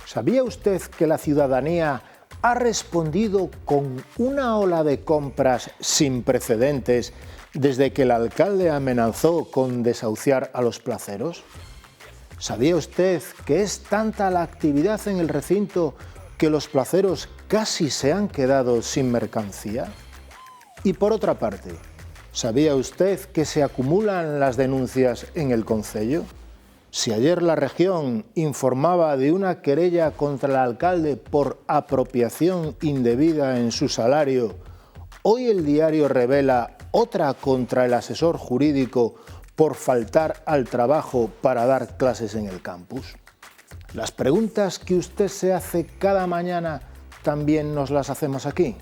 ¿Sabía usted que la ciudadanía ha respondido con una ola de compras sin precedentes desde que el alcalde amenazó con desahuciar a los placeros? ¿Sabía usted que es tanta la actividad en el recinto que los placeros casi se han quedado sin mercancía? Y por otra parte, ¿sabía usted que se acumulan las denuncias en el concello? Si ayer la región informaba de una querella contra el alcalde por apropiación indebida en su salario, hoy el diario revela otra contra el asesor jurídico por faltar al trabajo para dar clases en el campus. Las preguntas que usted se hace cada mañana también nos las hacemos aquí.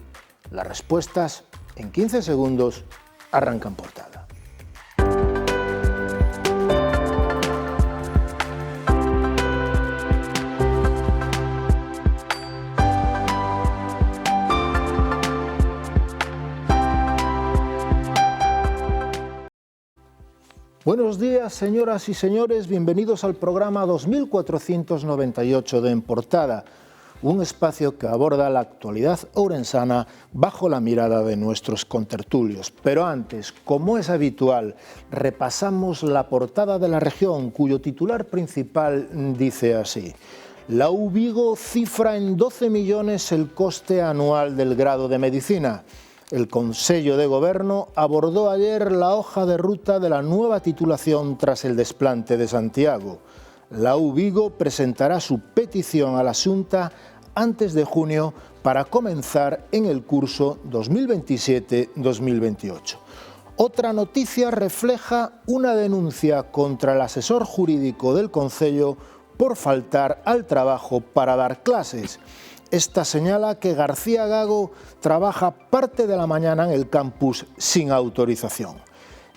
Las respuestas en 15 segundos arrancan Portada. Buenos días, señoras y señores, bienvenidos al programa 2498 de En Portada, un espacio que aborda la actualidad ourensana bajo la mirada de nuestros contertulios. Pero antes, como es habitual, repasamos la portada de la región, cuyo titular principal dice así: La U Vigo cifra en 12 millones el coste anual del grado de Medicina. El Consello de Goberno abordó ayer la hoja de ruta de la nueva titulación tras el desplante de Santiago. La U Vigo presentará su petición a la Xunta antes de junio para comenzar en el curso 2027-2028. Otra noticia refleja una denuncia contra el asesor jurídico del Concello por faltar al trabajo para dar clases. Esta señala que García Gago trabaja parte de la mañana en el campus sin autorización.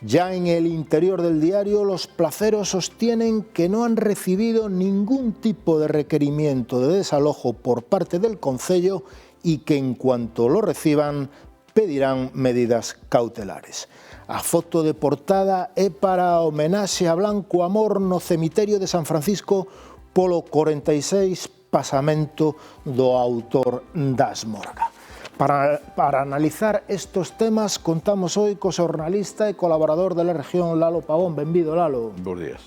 Ya en el interior del diario, los placeros sostienen que no han recibido ningún tipo de requerimiento de desalojo por parte del Concello y que en cuanto lo reciban pedirán medidas cautelares. A foto de portada é para homenaxe a Blanco Amor no cemiterio de San Francisco polo 46 pasamento do autor das Morga. Para analizar estos temas contamos hoy co xornalista e colaborador de la región Lalo Pavón. Benvido, Lalo. Buenos días.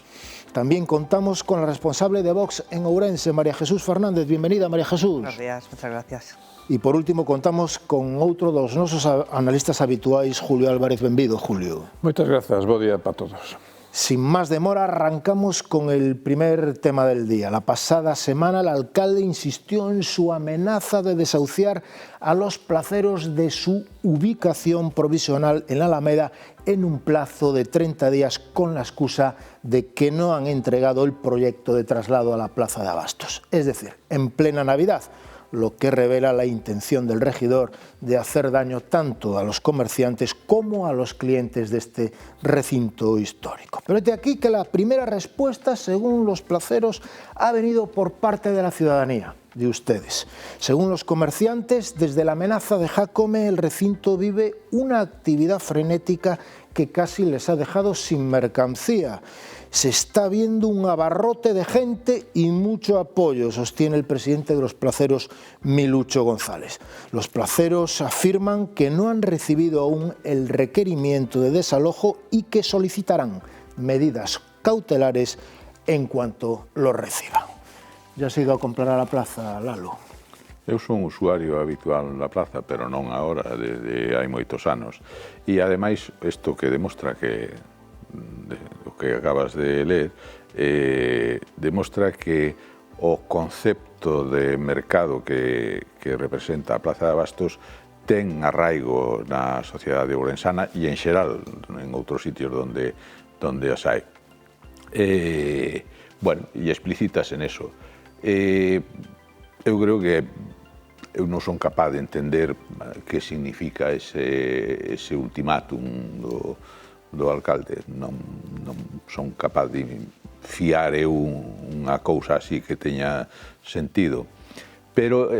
También contamos con la responsable de Vox en Ourense, María Jesús Fernández. Bienvenida, María Jesús. Buenos días, muchas gracias. E por último contamos con outro dos nosos analistas habituais, Julio Álvarez. Benvido, Julio. Muchas gracias, buen día para todos. Sin más demora, arrancamos con el primer tema del día. La pasada semana el alcalde insistió en su amenaza de desahuciar a los placeros de su ubicación provisional en la Alameda en un plazo de 30 días con la excusa de que no han entregado el proyecto de traslado a la Plaza de Abastos. Es decir, en plena Navidad, lo que revela la intención del regidor de hacer daño tanto a los comerciantes como a los clientes de este recinto histórico. Pero de aquí que la primera respuesta, según los placeros, ha venido por parte de la ciudadanía, de ustedes. Según los comerciantes, desde la amenaza de Jácome, el recinto vive una actividad frenética que casi les ha dejado sin mercancía. Se está viendo un abarrote de gente y mucho apoyo, sostiene el presidente de los placeros, Milucho González. Los placeros afirman que no han recibido aún el requerimiento de desalojo y que solicitarán medidas cautelares en cuanto lo reciban. Ya has ido a comprar a la plaza, Lalo? Eu son un usuario habitual na plaza, pero non agora, desde hai moitos anos. E ademais, isto que demostra que o que acabas de ler, demostra que o concepto de mercado que representa a Plaza de Abastos ten arraigo na sociedade ourensana e en xeral en outros sitios donde as hai. Bueno, e explicitas en eso. Eu creo que eu non son capaz de entender que significa ese ultimátum do alcalde. Non son capaz de fiar eu unha cousa así que teña sentido. Pero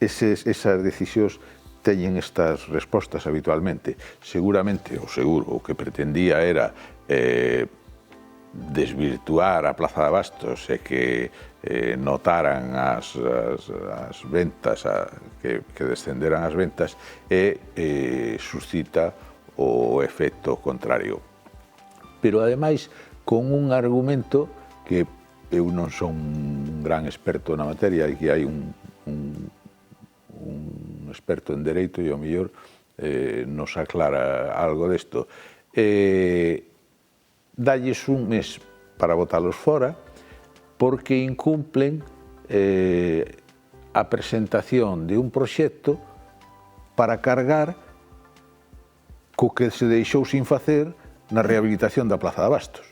esas decisións teñen estas respostas habitualmente. Seguramente, o seguro, o que pretendía era desvirtuar a Plaza de Abastos e que notaran as ventas, que descenderan as ventas, e suscita o efecto contrario. Pero, ademais, con un argumento que eu non son un gran experto na materia e que hai un experto en dereito e ao mellor nos aclara algo desto. Dalles un mes para botalos fora porque incumplen a presentación de un proxecto para cargar co que se deixou sin facer na rehabilitación da Plaza de Abastos.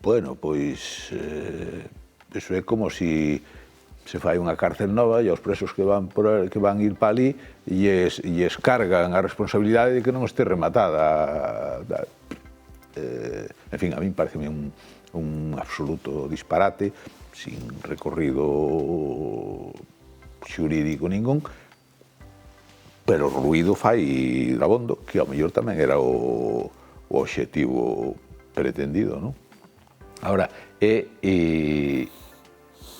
Bueno, pois, iso é como se fai unha cárcel nova e aos presos que van ir para ali e cargan a responsabilidade de que non este rematada. En fin, a mí pareceme un absoluto disparate, sin recorrido xurídico ningún, pero o ruído fai dabondo, que ao mellor tamén era o obxectivo pretendido, non? Ahora, é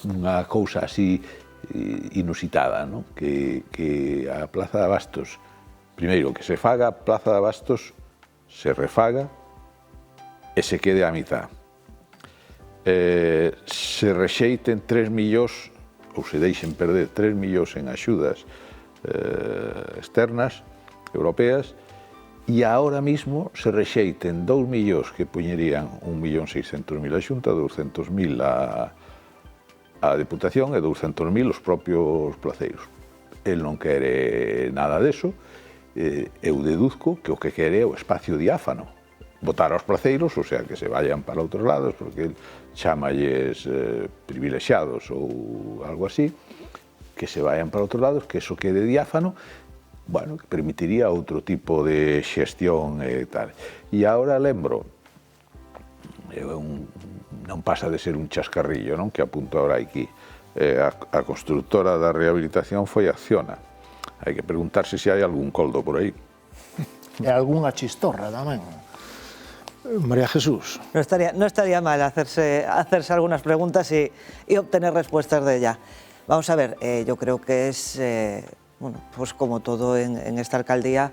unha cousa así inusitada, non? Que a Plaza de Abastos, primeiro, que se faga a Plaza de Abastos, se refaga e se quede á mitad. Se rexeiten 3 millóns, ou se deixen perder 3 millóns en axudas externas, europeas, e ahora mismo se rexeiten 2 millóns que poñerían 1.600.000 a Xunta, 200.000 a Deputación e 200.000 os propios placeiros. El non quere nada deso, eu deduzco que o que quere é o espacio diáfano, votar aos placeiros, o sea, que se vayan para outros lados, porque el chámalles privilexiados ou algo así, que se vayan para outros lados, que eso quede diáfano, bueno, que permitiría outro tipo de xestión e tal. E agora lembro, non pasa de ser un chascarrillo, non, que apunto agora aquí, a constructora da rehabilitación foi Acciona. Hai que preguntarse se hai algún coldo por aí. E algunha chistorra tamén. María Jesús. No estaría mal hacerse algunas preguntas y obtener respuestas de ella. Vamos a ver, yo creo que es, bueno, pues como todo en esta alcaldía,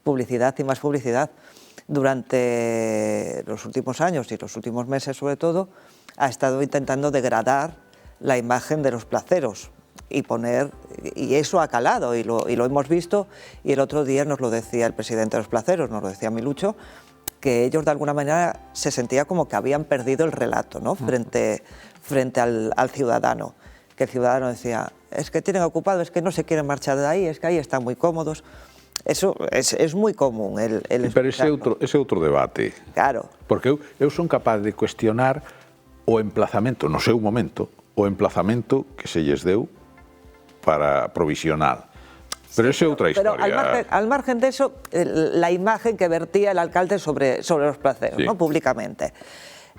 publicidad y más publicidad. Durante los últimos años y los últimos meses sobre todo, ha estado intentando degradar la imagen de los placeros. Y eso ha calado y lo hemos visto, y el otro día nos lo decía el presidente de los placeros, nos lo decía Milucho, que ellos de alguna manera se sentía como que habían perdido el relato, ¿no? frente al ciudadano, que el ciudadano decía, es que tienen ocupado, es que no se quieren marchar de ahí, es que ahí están muy cómodos. Eso es muy común. Pero ese outro debate. Claro. Porque eu son capaz de cuestionar o emplazamento, no seu momento, o emplazamento que se lles deu para provisional. Pero esa é outra historia. Pero al margen de eso, la imagen que vertía el alcalde sobre los placeros, sí, ¿no? Públicamente.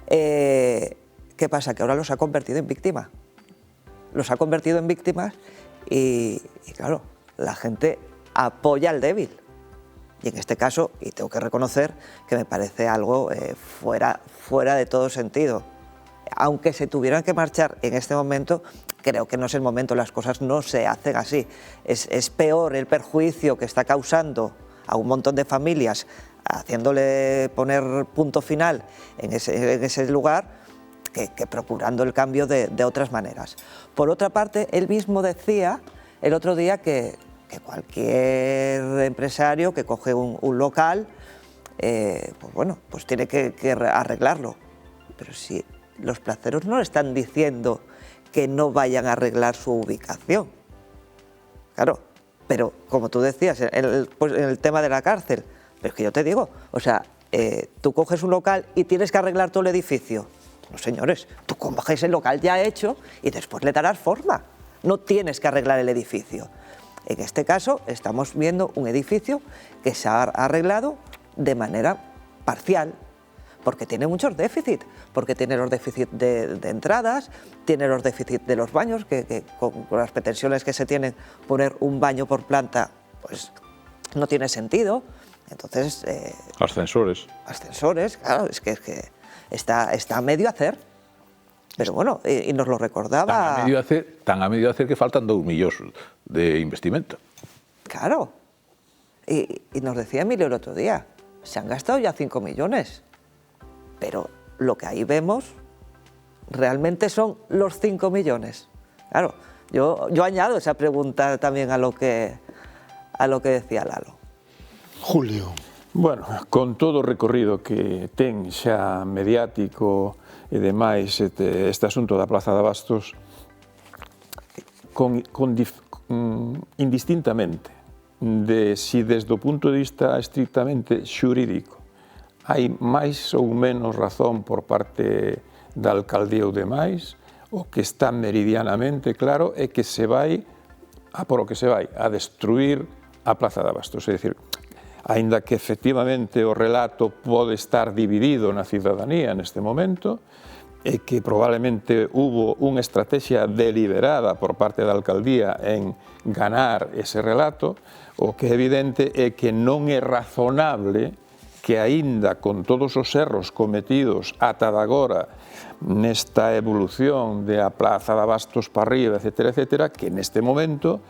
¿Qué pasa? Que ahora los ha convertido en víctimas. Los ha convertido en víctimas y claro, la gente apoya al débil. Y en este caso, y tengo que reconocer que me parece algo fuera de todo sentido. Aunque se tuvieran que marchar en este momento, creo que no es el momento, las cosas no se hacen así. Es peor el perjuicio que está causando a un montón de familias, haciéndole poner punto final en ese lugar, que procurando el cambio de otras maneras. Por otra parte, él mismo decía el otro día que cualquier empresario que coge un local, pues tiene que arreglarlo. Pero si los placeros no le están diciendo que no vayan a arreglar su ubicación. Claro, pero como tú decías, en el tema de la cárcel, pero es que yo te digo, o sea, tú coges un local y tienes que arreglar todo el edificio. No, señores, tú coges el local ya hecho y después le darás forma. No tienes que arreglar el edificio. En este caso, estamos viendo un edificio que se ha arreglado de manera parcial, porque tiene muchos déficits, porque tiene los déficits de entradas, tiene los déficits de los baños, que con las pretensiones que se tienen, poner un baño por planta, pues no tiene sentido. Entonces... Ascensores. Ascensores, claro, es que está a medio hacer. Pero bueno, y nos lo recordaba... Tan a medio hacer que faltan 2 millóns de investimento. Claro. Y nos decía Emilio el otro día, se han gastado ya 5 millones. Pero lo que ahí vemos realmente son los 5 millones. Claro, yo añado esa pregunta también a lo que decía Lalo. Julio. Bueno, con todo o recorrido que ten xa mediático e demais este asunto da Plaza de Abastos, indistintamente de si desde o punto de vista estrictamente xurídico hai máis ou menos razón por parte da alcaldía ou demais, o que está meridianamente claro é que se vai a por o que se vai, a destruir a Plaza de Abastos. É dicir, aínda que efectivamente o relato pode estar dividido na cidadanía neste momento, e que probablemente hubo unha estrategia deliberada por parte da alcaldía en ganar ese relato, o que é evidente é que non é razonable que aínda con todos os erros cometidos ata de agora nesta evolución de a Plaza de Abastos para arriba, etcétera, que neste momento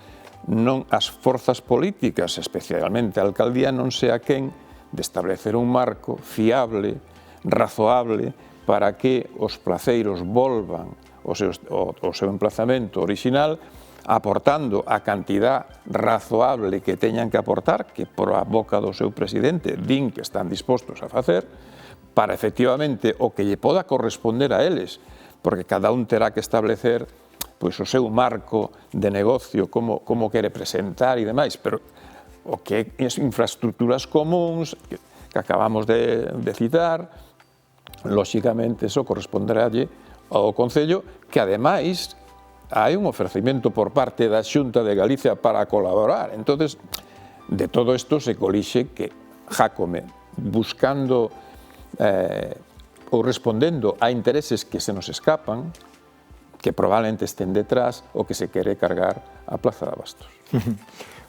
non as forzas políticas, especialmente a alcaldía, non sea quen de establecer un marco fiable, razoable, para que os placeiros volvan ao seu emplazamento original, aportando a cantidad razoable que teñan que aportar, que por a boca do seu presidente din que están dispostos a facer, para efectivamente o que lle poda corresponder a eles, porque cada un terá que establecer pois o seu marco de negocio, como quere presentar e demais, pero o que é infraestructuras comuns que acabamos de citar, lóxicamente, eso corresponderálle ao Concello, que ademais hai un ofrecemento por parte da Xunta de Galicia para colaborar. Entonces, de todo isto se colixe que Jácome, buscando ou respondendo a intereses que se nos escapan, que probablemente estén detrás o que se quere cargar a Plaza de Abastos.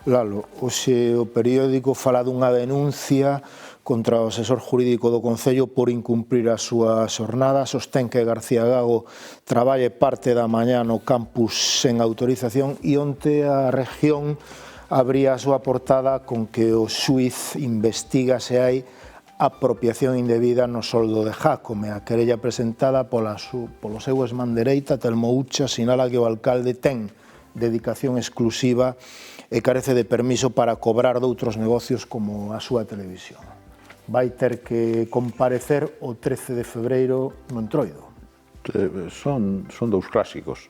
Lalo, hoxe o periódico fala dunha denuncia contra o asesor jurídico do Concello por incumprir a súa xornada. Sostén que García Gago traballe parte da mañá no campus sen autorización e onte a Región abría a súa portada con que o xuiz investiga se hai apropiación indebida no soldo de Jácome. A querella presentada polo seu exman dereita, Telmo Ucha, sinala que o alcalde ten dedicación exclusiva e carece de permiso para cobrar doutros negocios como a súa televisión. Vai ter que comparecer o 13 de febreiro no Entroido. Son dous clásicos.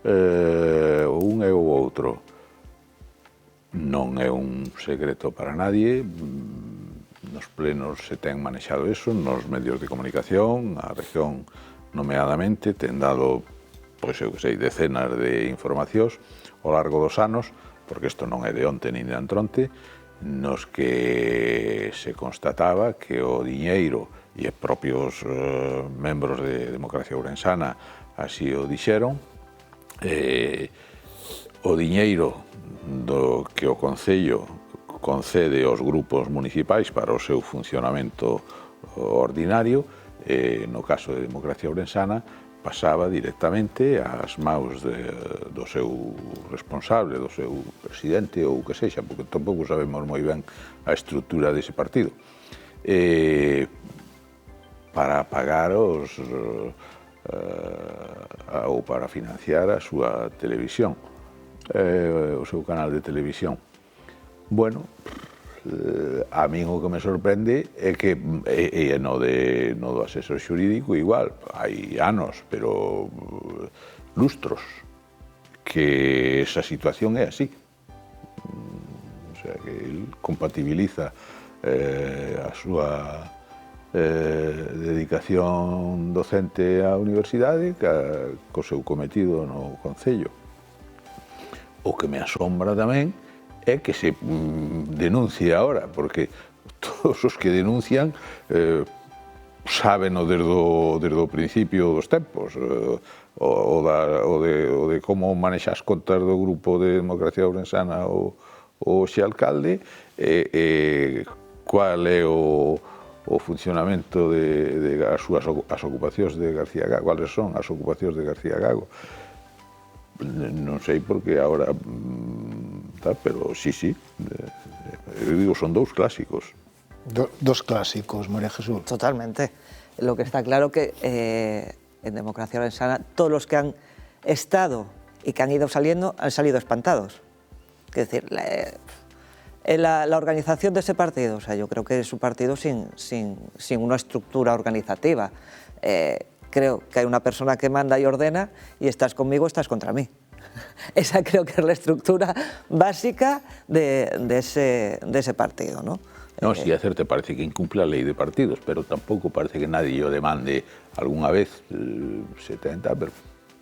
Un e o outro. Non é un secreto para nadie. Nos plenos se ten manexado eso, nos medios de comunicación, a Región nomeadamente ten dado, pois eu que sei, decenas de informacións ao largo dos anos, porque isto non é de onte nin de antronte, nos que se constataba que o diñeiro, e os propios membros de Democracia Ourensana así o dixeron, o diñeiro do que o Concello concede aos grupos municipais para o seu funcionamento ordinario, no caso de Democracia Ourensana, pasaba directamente ás maus do seu responsable, do seu presidente ou o que sexa, porque tampouco sabemos moi ben a estrutura dese partido, para pagar ou para financiar a súa televisión, o seu canal de televisión. Bueno, a min o que me sorprende é que no do asesor xurídico igual, hai anos, pero lustros, que esa situación é así. O sea, que el compatibiliza a súa dedicación docente á universidade co seu cometido no Concello. O que me asombra tamén é que se denuncie ahora, porque todos os que denuncian sábeno desde o principio dos tempos, o de como manexa as contas do grupo de Democracia Ourensana o hoxe alcalde, cual é o funcionamento as ocupacións de García Gago, cuáles son as ocupacións de García Gago. Non sei porque agora, pero sí, eu digo, son dous clásicos. Dos clásicos, María Jesús. Totalmente. Lo que está claro que en Democracia Orensana todos los que han estado y que han ido saliendo han salido espantados. Es decir, la organización de ese partido, o sea, yo creo que es un partido sin una estructura organizativa. Creo que hay una persona que manda y ordena y estás conmigo, estás contra mí. Esa creo que es la estructura básica de ese partido, ¿no? Non, si é certo, parece que incumple a lei de partidos, pero tampouco parece que nadie o demande algunha vez, se tenta, pero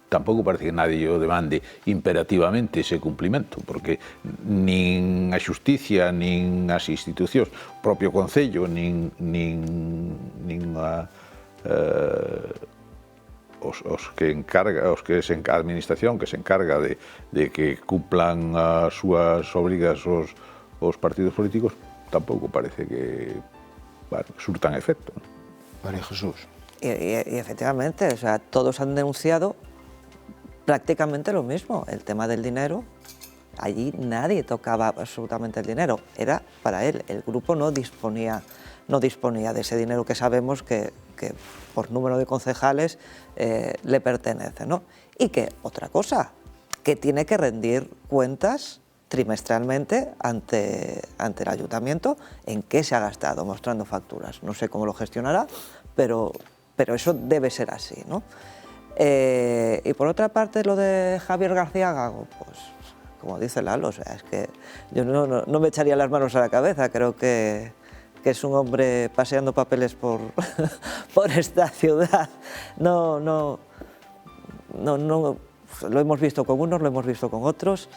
tampouco parece que nadie o demande imperativamente ese cumplimento, porque nin a xusticia, nin as institucións, o propio Concello, nin a a administración que se encarga de que cumplan as súas obrigas os partidos políticos, tampouco parece que surtan efecto. María Jesús. Y efectivamente, o sea, todos han denunciado prácticamente lo mismo, el tema del dinero. Allí nadie tocaba absolutamente el dinero, era para él. El grupo no disponía de ese dinero que sabemos que por número de concejales le pertenece, ¿no? Y que, otra cosa, que tiene que rendir cuentas trimestralmente ante el ayuntamiento en qué se ha gastado, mostrando facturas. No sé cómo lo gestionará, pero eso debe ser así, ¿no? Y por otra parte, lo de Javier García Gago, pues como dice Lalo, o sea, es que yo no me echaría las manos a la cabeza, creo que es un hombre paseando papeles por esta ciudad. No, lo hemos visto con unos, lo hemos visto con otros.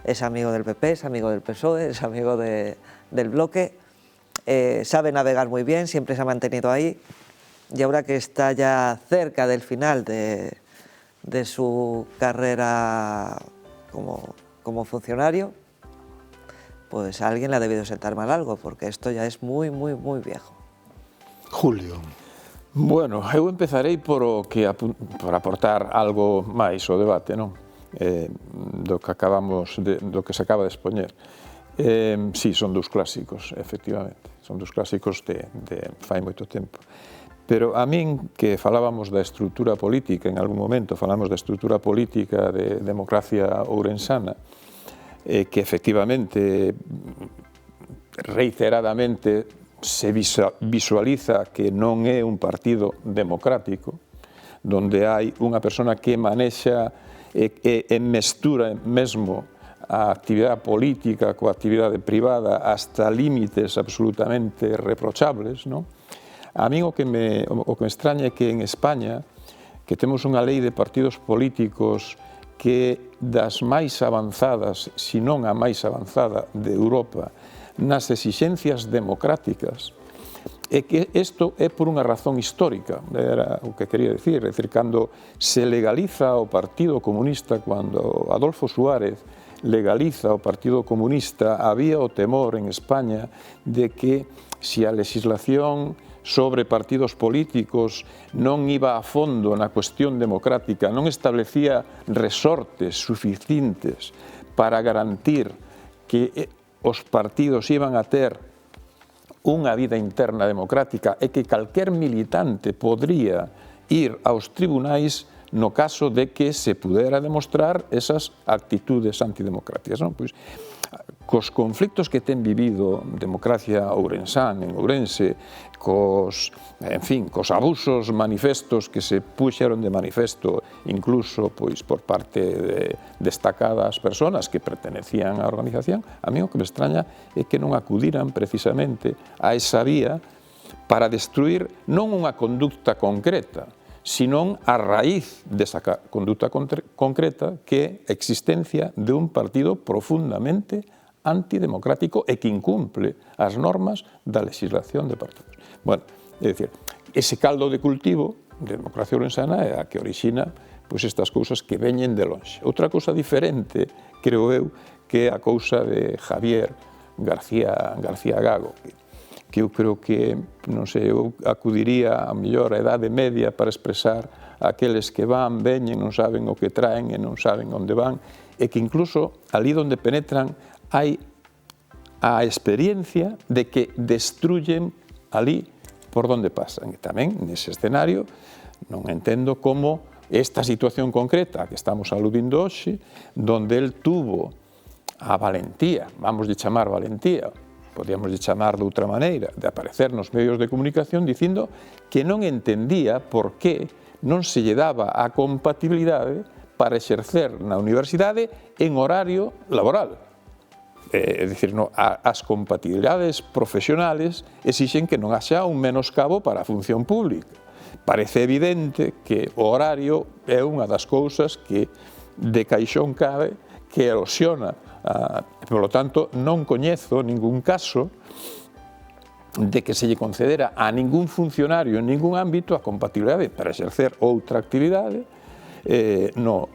Es amigo del PP, es amigo del PSOE, es amigo del bloque, sabe navegar muy bien, siempre se ha mantenido ahí, y ahora que está ya cerca del final de su carrera como funcionario, pues a alguien le ha debido sentar mal algo, porque esto ya es muy, muy, muy viejo. Julio. Bueno, eu empezarei por aportar algo máis ao debate, non? Do que se acaba de expoñer. Sí, son dous clásicos, efectivamente, son dous clásicos de fai moito tempo. Pero a min, que falábamos da estrutura política, en algún momento falamos da estrutura política de Democracia Ourensana, que efectivamente, reiteradamente, se visualiza que non é un partido democrático, donde hai unha persona que manexa e mestura mesmo a actividade política coa actividade privada hasta límites absolutamente reprochables, non? A mí o que me extraña é que en España, que temos unha lei de partidos políticos que das máis avanzadas, se non a máis avanzada de Europa, nas exixencias democráticas, é que isto é por unha razón histórica, era o que quería decir, é dicir, cando se legaliza o Partido Comunista, cando Adolfo Suárez legaliza o Partido Comunista, había o temor en España de que se a legislación sobre partidos políticos non iba a fondo na cuestión democrática, non establecía resortes suficientes para garantir que os partidos iban a ter unha vida interna democrática e que calquer militante podría ir aos tribunais no caso de que se pudera demostrar esas actitudes antidemocráticas, non? Pois, cos conflictos que ten vivido Democracia Ourensán, en Ourense, cos abusos manifestos que se puxeron de manifesto incluso pois por parte de destacadas persoas que pertenecían á organización, a mí o que me extraña é que non acudiran precisamente a esa vía para destruir non unha conducta concreta, sino a raíz desa conduta concreta que é a existencia de un partido profundamente antidemocrático e que incumple as normas da legislación de partidos. Bueno, é dicir, ese caldo de cultivo de Democracia Ourensana é a que orixina pois estas cousas que veñen de lonxe. Outra cousa diferente, creo eu, que é a cousa de Javier García Gago, que eu creo que, non sei, eu acudiría a mellor a idade media para expresar aqueles que van, veñen, non saben o que traen e non saben onde van, e que incluso ali onde penetran hai a experiencia de que destruyen ali por donde pasan. E tamén, nese escenario, non entendo como esta situación concreta que estamos aludindo hoxe, donde el tuvo a valentía, vamos de chamar valentía, podíamos de chamar de outra maneira, de aparecer nos medios de comunicación dicindo que non entendía por que non se lle daba a compatibilidade para exercer na universidade en horario laboral. É dicir, as compatibilidades profesionales exixen que non haxa un menoscabo para a función pública. Parece evidente que o horario é unha das cousas que de caixón cabe que erosiona. Por lo tanto, non coñezo ningún caso de que se lle concedera a ningún funcionario en ningún ámbito a compatibilidade para exercer outra actividade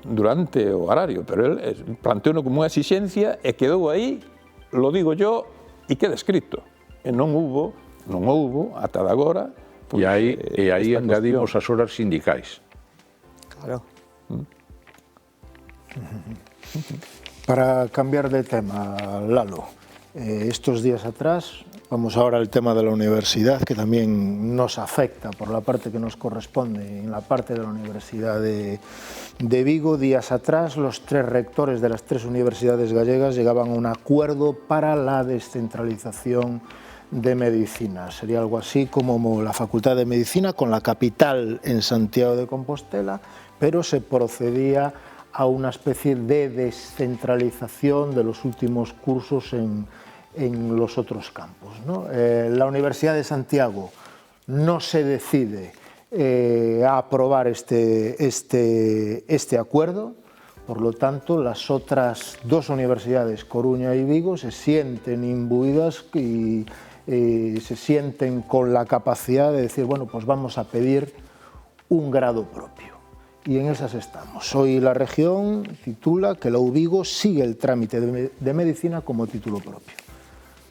durante o horario, pero el planteou como unha exixencia e quedou aí, lo digo yo, e queda escrito. E non houbo, ata de agora. E aí engadimos as horas sindicais. Claro. Para cambiar de tema, Lalo, estos días atrás, vamos ahora al tema de la universidad, que también nos afecta por la parte que nos corresponde, en la parte de la Universidad de Vigo. Días atrás, los 3 rectores de las 3 universidades gallegas llegaban a un acuerdo para la descentralización de medicina. Sería algo así como la Facultad de Medicina con la capital en Santiago de Compostela, pero se procedía a una especie de descentralización de los últimos cursos en los otros campos, ¿no? La Universidad de Santiago no se decide a aprobar este acuerdo, por lo tanto las otras 2 universidades, Coruña y Vigo, se sienten imbuidas y se sienten con la capacidad de decir, bueno, pues vamos a pedir un grado propio. Y en esas estamos. Hoy la región titula que la UVigo sigue el trámite de medicina como título propio.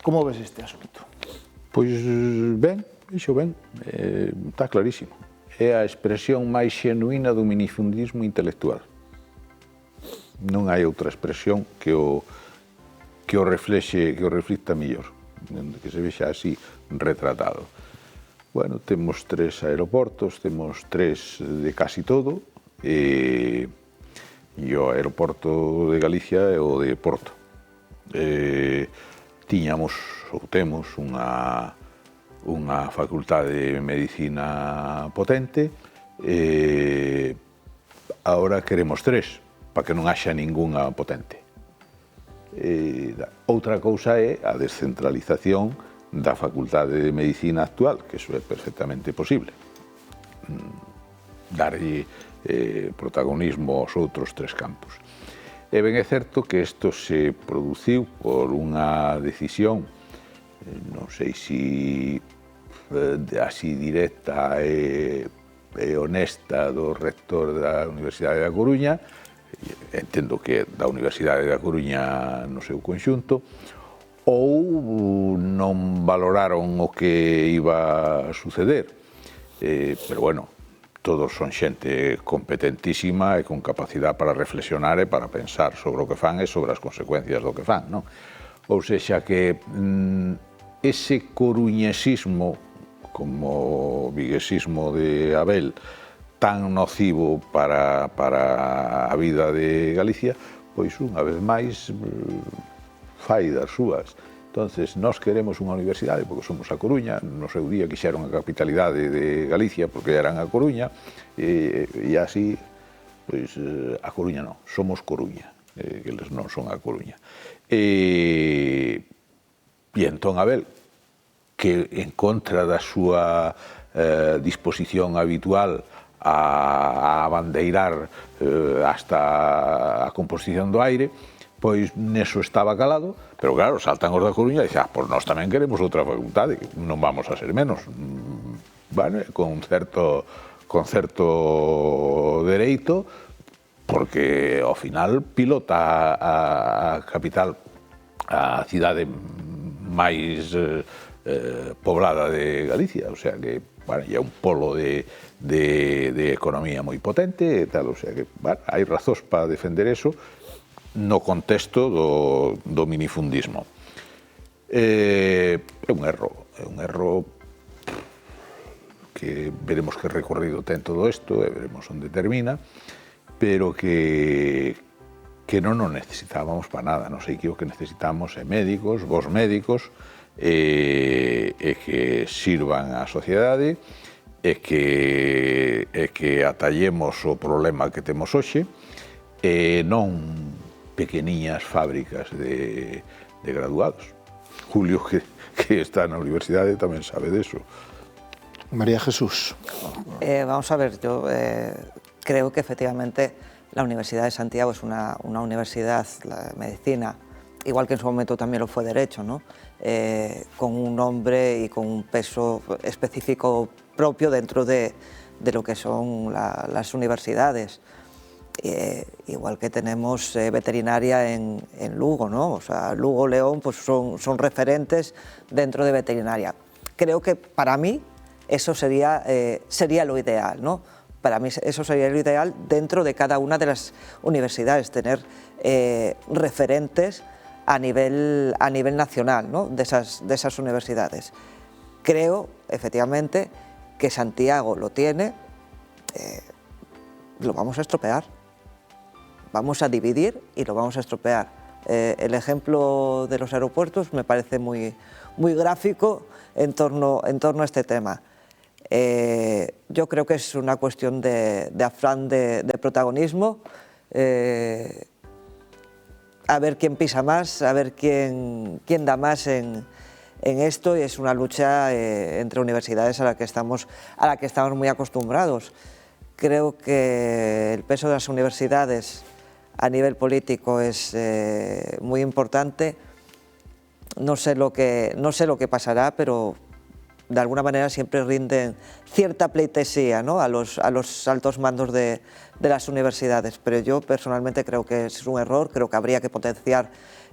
Como ves este asunto? Pois ben, iso ben, está clarísimo. É a expresión máis xenuína do minifundismo intelectual. Non hai outra expresión que o reflexta mellor, que se vexa así retratado. Bueno, temos 3 aeroportos, temos 3 de casi todo, e o aeroporto de Galicia é o de Porto. Tiñamos ou temos unha facultade de medicina potente, agora queremos 3 para que non haxa ningunha potente. Outra cousa é a descentralización da facultade de medicina actual, que iso é perfectamente posible. Darlle protagonismo aos outros 3 campos. E ben é certo que isto se produciu por unha decisión, non sei se así directa e honesta do rector da Universidade da Coruña, entendo que da Universidade da Coruña no seu conxunto, ou non valoraron o que iba a suceder. Pero bueno, todos son xente competentísima e con capacidade para reflexionar e para pensar sobre o que fan e sobre as consecuencias do que fan, non? Ou sexa que ese coruñesismo, como o viguesismo de Abel, tan nocivo para a vida de Galicia, pois unha vez máis fai das súas. Entonces, nós queremos unha universidade porque somos a Coruña, no seu día quixeron a capitalidade de Galicia porque eran a Coruña, e así, pois, a Coruña non, somos Coruña, que eles non son a Coruña. E entón Abel, que en contra da súa disposición habitual a bandeirar hasta a composición do aire, pois neso estaba calado, pero claro, saltan os da Coruña e dicen, pois nós tamén queremos outra facultade, non vamos a ser menos. Bueno, con certo dereito, porque ao final pilota a capital, a cidade máis poblada de Galicia, o sea que é un polo de economía moi potente e tal, o sea que hai razóns para defender eso no contexto do minifundismo. É un erro que veremos que recorrido ten todo isto e veremos onde termina, pero que non nos necesitábamos para nada. Non sei que o que necesitamos é médicos, vos médicos, e que sirvan á sociedade, e que atallemos o problema que temos hoxe, e non pequeniñas fábricas de graduados. Julio, que está na universidade, tamén sabe deso. María Jesús. Vamos a ver, yo creo que efectivamente la Universidad de Santiago es una universidad, la medicina, igual que en su momento también lo fue Derecho, ¿no? Con un nombre y con un peso específico propio dentro de lo que son las universidades. Igual que tenemos veterinaria en Lugo, ¿no? O sea, Lugo, León, pues son referentes dentro de veterinaria. Creo que para mí eso sería lo ideal, ¿no? Para mí eso sería lo ideal dentro de cada una de las universidades, tener referentes a nivel nacional, ¿no? de esas universidades. Creo, efectivamente, que Santiago lo tiene, lo vamos a estropear. Vamos a dividir y lo vamos a estropear. El ejemplo de los aeropuertos me parece muy gráfico en torno a este tema. Yo creo que es una cuestión de afán de protagonismo, a ver quién pisa más, a ver quién da más en esto, y es una lucha entre universidades a la que estamos muy acostumbrados. Creo que el peso de las universidades a nivel político es muy importante. No sé lo que pasará, pero de alguna manera siempre rinden cierta pleitesía, ¿no? a los altos mandos de las universidades. Pero yo personalmente creo que es un error, creo que habría que potenciar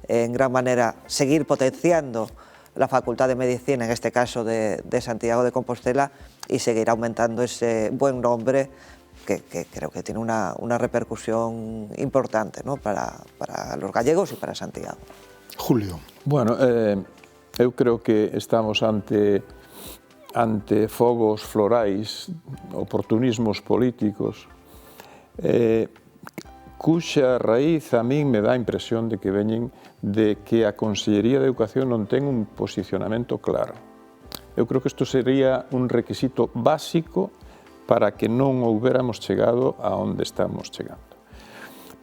en gran manera, seguir potenciando la Facultad de Medicina, en este caso de Santiago de Compostela, y seguir aumentando ese buen nombre que creo que tiene una repercusión importante, ¿no? para los gallegos y para Santiago. Julio. Bueno, eu creo que estamos ante fogos florais, oportunismos políticos, cuxa raíz a min me dá a impresión de que veñen de que a Consellería de Educación non ten un posicionamento claro. Eu creo que isto sería un requisito básico para que non houbéramos chegado a onde estamos chegando.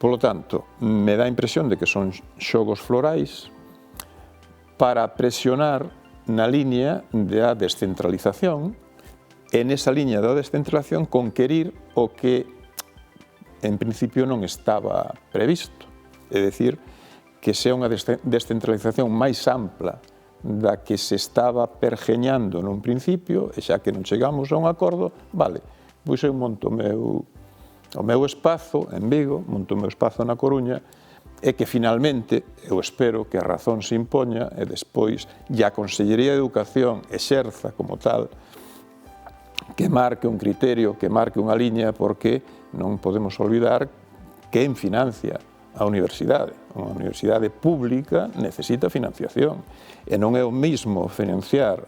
Polo tanto, me dá a impresión de que son xogos florais para presionar na liña da descentralización, e nesa liña da descentralización conquerir o que en principio non estaba previsto, é dicir, que sea unha descentralización máis ampla da que se estaba pergeñando nun principio, e xa que non chegamos a un acordo, vale, pois eu monto o meu espazo en Vigo, monto o meu espazo na Coruña, e que finalmente, eu espero que a razón se impoña e despois a Consellería de Educación exerza como tal, que marque un criterio, que marque unha liña, porque non podemos olvidar quen financia a universidade. Unha universidade pública necesita financiación, e non é o mesmo financiar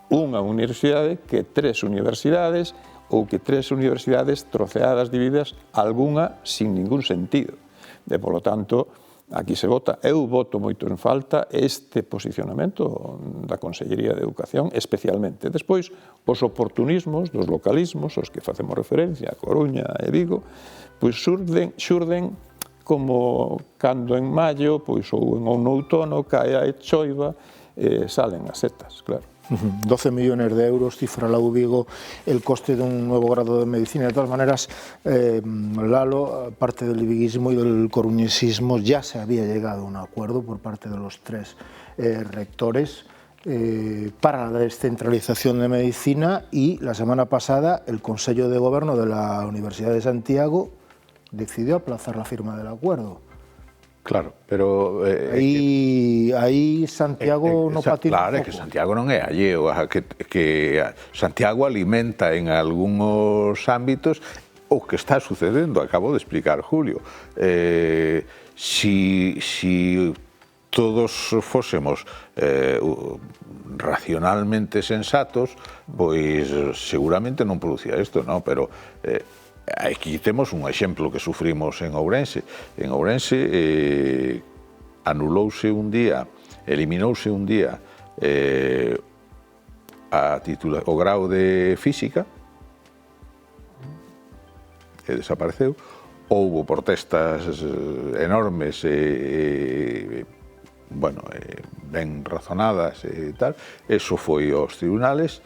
unha universidade que 3 universidades ou que 3 universidades troceadas, divididas, algunha sin ningún sentido. E, polo tanto, aquí se vota. Eu voto moito en falta este posicionamento da Consellería de Educación, especialmente. Despois, os oportunismos dos localismos, os que facemos referencia, a Coruña e Vigo, pois xurden como cando en maio, pois ou en outono, cae a choiva, salen as setas, claro. 12 millones de euros, cifra la Vigo, el coste de un nuevo grado de medicina. De todas maneras, Lalo, parte del viguismo y del coruñesismo, ya se había llegado a un acuerdo por parte de los 3 rectores para la descentralización de medicina, y la semana pasada el Consejo de Gobierno de la Universidad de Santiago decidió aplazar la firma del acuerdo. Claro, pero... aí Santiago no patina un claro, é pouco. que Santiago non é alleo, que Santiago alimenta en algúns ámbitos o que está sucedendo, acabo de explicar Julio. Si todos fósemos racionalmente sensatos, pois seguramente non producía isto, non? Pero aquí temos un exemplo que sufrimos en Ourense. En Ourense anulouse un día, eliminouse un día o grau de física, e desapareceu. Houbo protestas enormes ben razonadas e tal. Eso foi aos tribunales,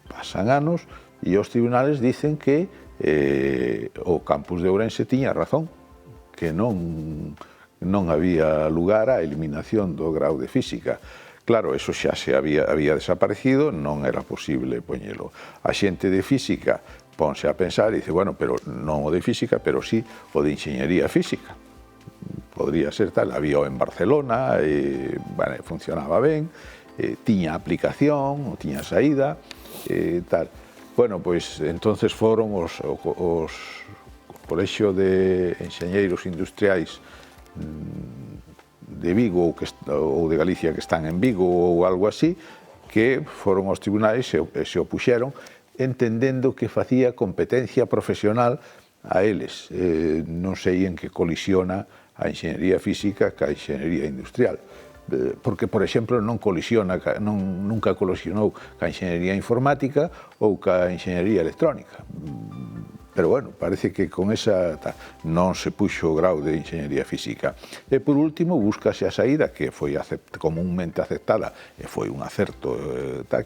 pasan anos, e os tribunales dicen que o campus de Ourense tiña razón, que non había lugar á eliminación do grau de física. Claro, eso xa se había desaparecido, non era posible poñelo. A xente de física ponse a pensar e dice, bueno, pero non o de física, pero sí o de enxeñería física. Podría ser tal, había en Barcelona, funcionaba ben, tiña aplicación, tiña saída, tal. Bueno, pois entonces foron os Colexio de Enxeñeiros Industriais de Vigo ou de Galicia que están en Vigo ou algo así, que foron aos tribunais e se opuxeron, entendendo que facía competencia profesional a eles. Non sei en que colisiona a enxeñería física ca enxeñería industrial. Porque, por exemplo, nunca colisionou ca enxeñería informática ou ca enxeñería electrónica. Pero, bueno, parece que con esa non se puxo o grau de enxeñería física. E, por último, búscase a saída que foi comúnmente aceptada e foi un acerto,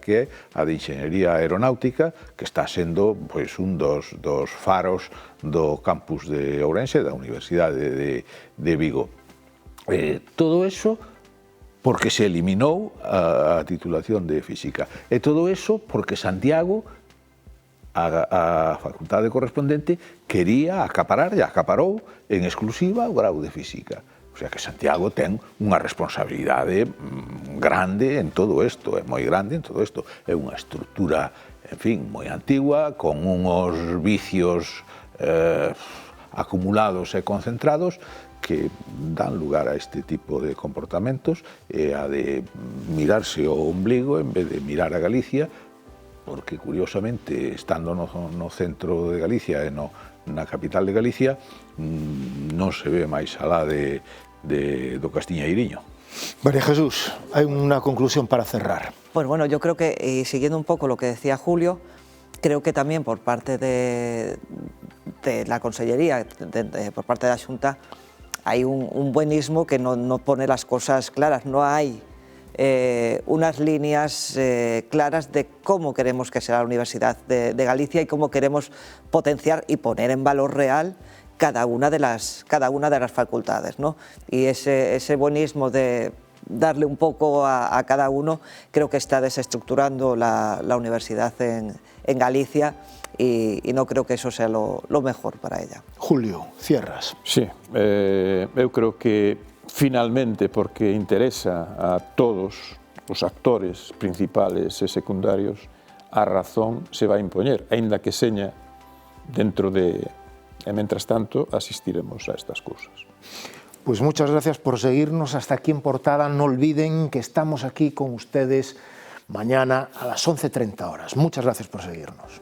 que é a de enxeñería aeronáutica, que está sendo un dos faros do campus de Ourense, da Universidade de Vigo. Todo eso porque se eliminou a titulación de física. E todo eso porque Santiago, a facultade correspondente, quería acaparar e acaparou en exclusiva o grau de física. O sea que Santiago ten unha responsabilidade grande en todo isto, é moi grande en todo isto. É unha estrutura, en fin, moi antigua, con uns vicios acumulados e concentrados que dan lugar a este tipo de comportamentos e a de mirarse o ombligo en vez de mirar a Galicia, porque curiosamente, estando no centro de Galicia e na capital de Galicia, non se ve máis alá do Castiñeiriño. María Jesús, hay una conclusión para cerrar. Pues bueno, yo creo que, siguiendo un poco lo que decía Julio, creo que también por parte de la Consellería, por parte de la Xunta, hay un buenismo que no pone las cosas claras. No hay unas líneas claras de cómo queremos que sea la Universidad de Galicia y cómo queremos potenciar y poner en valor real cada una de las facultades, ¿no? Y ese buenismo de darle un poco a cada uno creo que está desestructurando la universidad en Galicia y no creo que eso sea lo mejor para ella. Julio, cierras. Sí, eu creo que finalmente, porque interesa a todos os actores principales e secundarios, a razón se vai impoñer, aínda que seña dentro de... E, mentras tanto, asistiremos a estas cousas. Pues muchas gracias por seguirnos hasta aquí en Portada. No olviden que estamos aquí con ustedes mañana a las 11:30 horas. Muchas gracias por seguirnos.